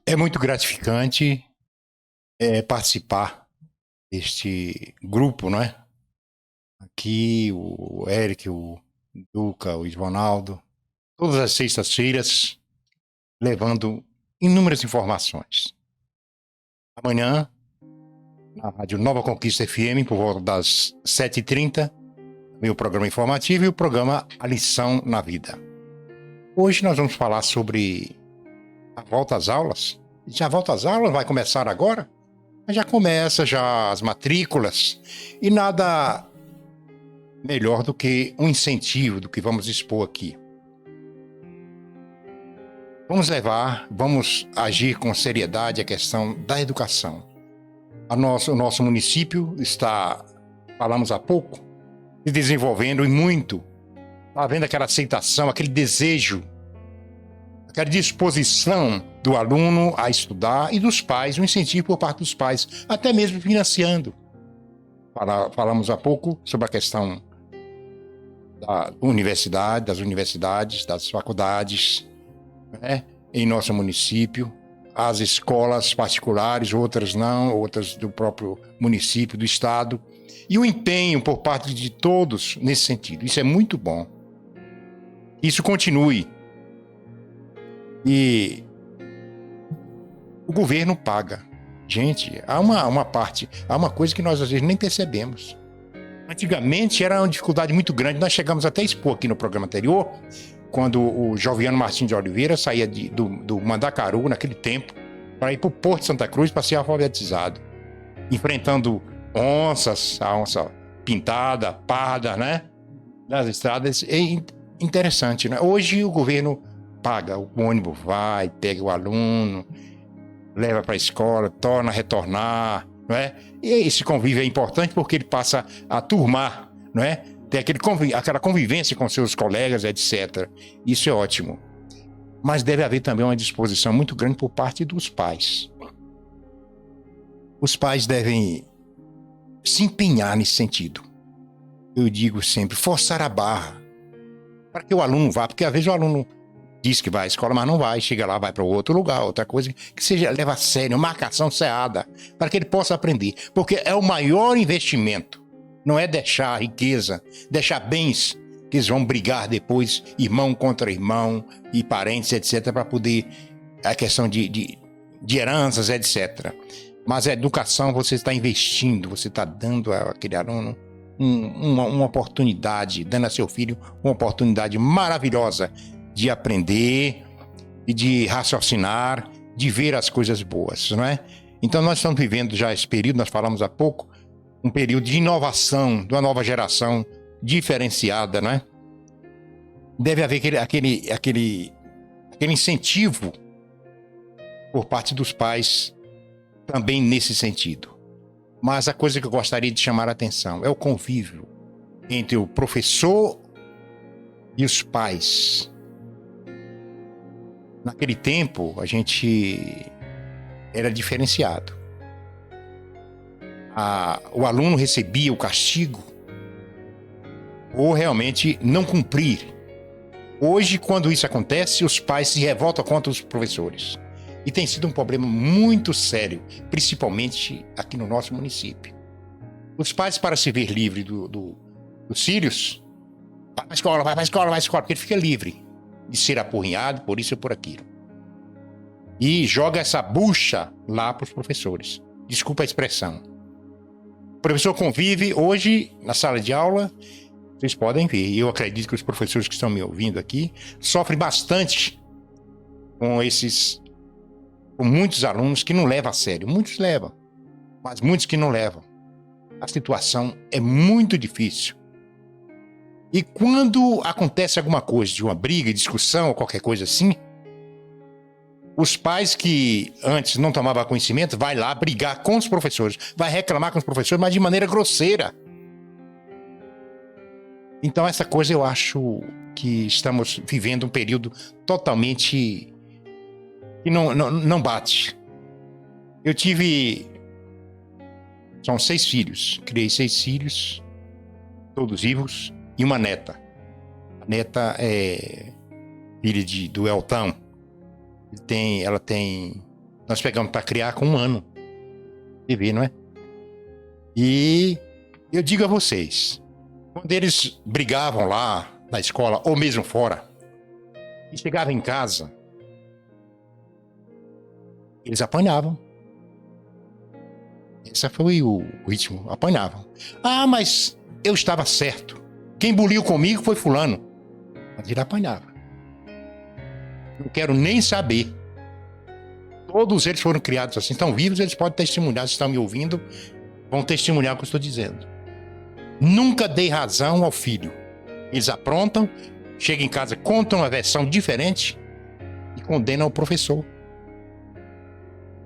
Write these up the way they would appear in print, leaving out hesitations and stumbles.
É muito gratificante participar deste grupo, não é? Aqui o Eric, o Duca, o Ivonaldo, todas as sextas-feiras, levando inúmeras informações. Amanhã, na Rádio Nova Conquista FM, por volta das 7h30, vem o programa informativo e o programa A Lição na Vida. Hoje nós vamos falar sobre a volta às aulas. Já volta às aulas? Vai começar agora? Já começa já as matrículas e nada melhor do que um incentivo do que vamos expor aqui. Vamos agir com seriedade a questão da educação. O nosso município está, falamos há pouco, se desenvolvendo e muito. Está havendo aquela aceitação, aquele desejo, aquela disposição do aluno a estudar e dos pais, um incentivo por parte dos pais, até mesmo financiando. Falamos há pouco sobre a questão das universidades, das faculdades, né, em nosso município, as escolas particulares, outras não, outras do próprio município, do estado, e o empenho por parte de todos nesse sentido. Isso é muito bom. Isso continue. E o governo paga. Gente, há uma coisa que nós às vezes nem percebemos. Antigamente era uma dificuldade muito grande. Nós chegamos até a expor aqui no programa anterior, quando o Joviano Martins de Oliveira saía do Mandacaru, naquele tempo, para ir para o Porto de Santa Cruz para ser alfabetizado. Enfrentando onças, a onça pintada, parda, né? Nas estradas. É interessante, né? Hoje o governo paga, o ônibus vai, pega o aluno, leva para a escola, torna a retornar, não é? E esse convívio é importante porque ele passa a turmar, não é? Tem aquela convivência com seus colegas, etc. Isso é ótimo. Mas deve haver também uma disposição muito grande por parte dos pais. Os pais devem se empenhar nesse sentido. Eu digo sempre, forçar a barra para que o aluno vá, porque às vezes o aluno diz que vai à escola, mas não vai, chega lá, vai para outro lugar, outra coisa, que seja leva a sério, marcação cerrada, para que ele possa aprender, porque é o maior investimento, não é deixar riqueza, deixar bens, que eles vão brigar depois, irmão contra irmão, e parentes, etc., para poder, a questão de heranças, etc. Mas a educação você está investindo, você está dando àquele aluno uma oportunidade, dando a seu filho uma oportunidade maravilhosa de aprender e de raciocinar, de ver as coisas boas, não é? Então nós estamos vivendo já esse período, nós falamos há pouco, um período de inovação, de uma nova geração diferenciada, não é? Deve haver aquele incentivo por parte dos pais também nesse sentido. Mas a coisa que eu gostaria de chamar a atenção é o convívio entre o professor e os pais. Naquele tempo, a gente era diferenciado. O aluno recebia o castigo ou realmente não cumprir. Hoje, quando isso acontece, os pais se revoltam contra os professores. E tem sido um problema muito sério, principalmente aqui no nosso município. Os pais, para se ver livre dos filhos, vai para a escola, vai para a escola, vai para a escola, porque ele fica livre de ser apurrinhado por isso ou por aquilo. E joga essa bucha lá para os professores. Desculpa a expressão. O professor convive hoje na sala de aula, vocês podem ver, e eu acredito que os professores que estão me ouvindo aqui sofrem bastante com muitos alunos que não levam a sério. Muitos levam, mas muitos que não levam. A situação é muito difícil. E quando acontece alguma coisa, de uma briga, discussão ou qualquer coisa assim, os pais que antes não tomavam conhecimento, vai lá brigar com os professores, vai reclamar com os professores, mas de maneira grosseira. Então essa coisa eu acho que estamos vivendo um período totalmente que não bate. Eu são 6 filhos, criei 6 filhos, todos vivos, e uma neta. A neta é filha do Eltão. Ela tem Nós pegamos para criar com 1 ano. Bebê, não é? E eu digo a vocês, quando eles brigavam lá na escola, ou mesmo fora, e chegavam em casa, eles apanhavam. Esse foi o ritmo, apanhavam. Ah, mas eu estava certo. Quem buliu comigo foi fulano. Mas ele apanhava. Não quero nem saber. Todos eles foram criados assim, estão vivos, eles podem testemunhar, se estão me ouvindo, vão testemunhar o que eu estou dizendo. Nunca dei razão ao filho. Eles aprontam, chegam em casa, contam uma versão diferente e condenam o professor.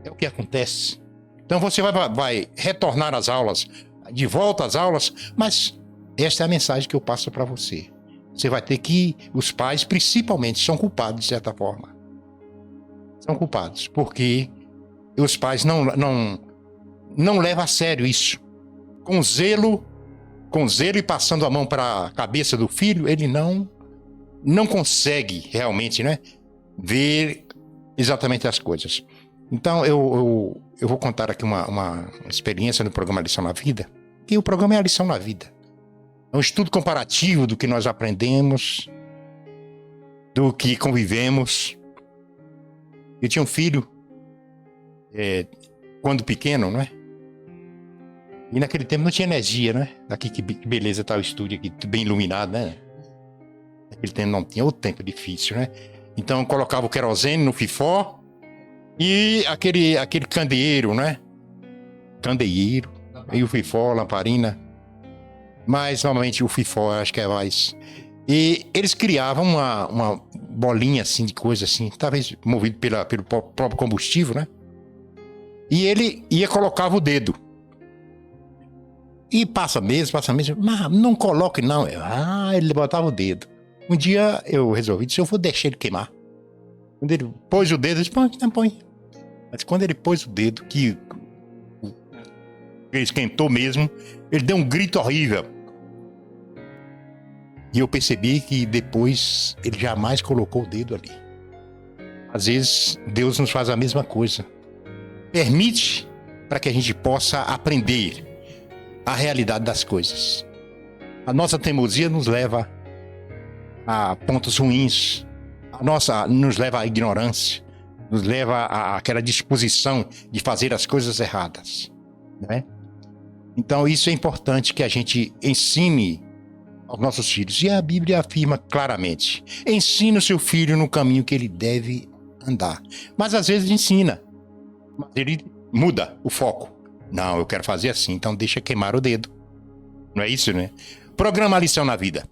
É o que acontece. Então você vai retornar às aulas, de volta às aulas, mas esta é a mensagem que eu passo para você. Você vai ter que, os pais principalmente, são culpados de certa forma. São culpados, porque os pais não levam a sério isso. Com zelo e passando a mão para a cabeça do filho, ele não consegue realmente, né, ver exatamente as coisas. Então, eu vou contar aqui uma experiência no programa Lição na Vida, e o programa é a lição na vida. É um estudo comparativo do que nós aprendemos, do que convivemos. Eu tinha um filho, quando pequeno, né? E naquele tempo não tinha energia, né? Aqui que beleza tá o estúdio aqui, bem iluminado, né? Naquele tempo não tinha, outro tempo difícil, né? Então eu colocava o querosene no fifó e aquele candeeiro, né? Candeeiro, e o fifó, lamparina. Mas normalmente o fifó acho que é mais. E eles criavam uma bolinha assim de coisa assim, talvez movido pelo próprio combustível, né? E ele colocava o dedo. E passa mês, mas não coloque não. Ele botava o dedo. Um dia eu resolvi, disse, eu vou deixar ele queimar. Quando ele pôs o dedo, eu disse, põe. Mas quando ele pôs o dedo, que ele esquentou mesmo, ele deu um grito horrível. E eu percebi que depois ele jamais colocou o dedo ali. Às vezes Deus nos faz a mesma coisa. Permite para que a gente possa aprender a realidade das coisas. A nossa teimosia nos leva a pontos ruins. Nos leva à ignorância. Nos leva àquela disposição de fazer as coisas erradas, né? Então isso é importante que a gente ensine aos nossos filhos. E a Bíblia afirma claramente: ensina o seu filho no caminho que ele deve andar. Mas às vezes ensina, mas ele muda o foco. Não, eu quero fazer assim, então deixa queimar o dedo. Não é isso, né? Programa A Lição na Vida.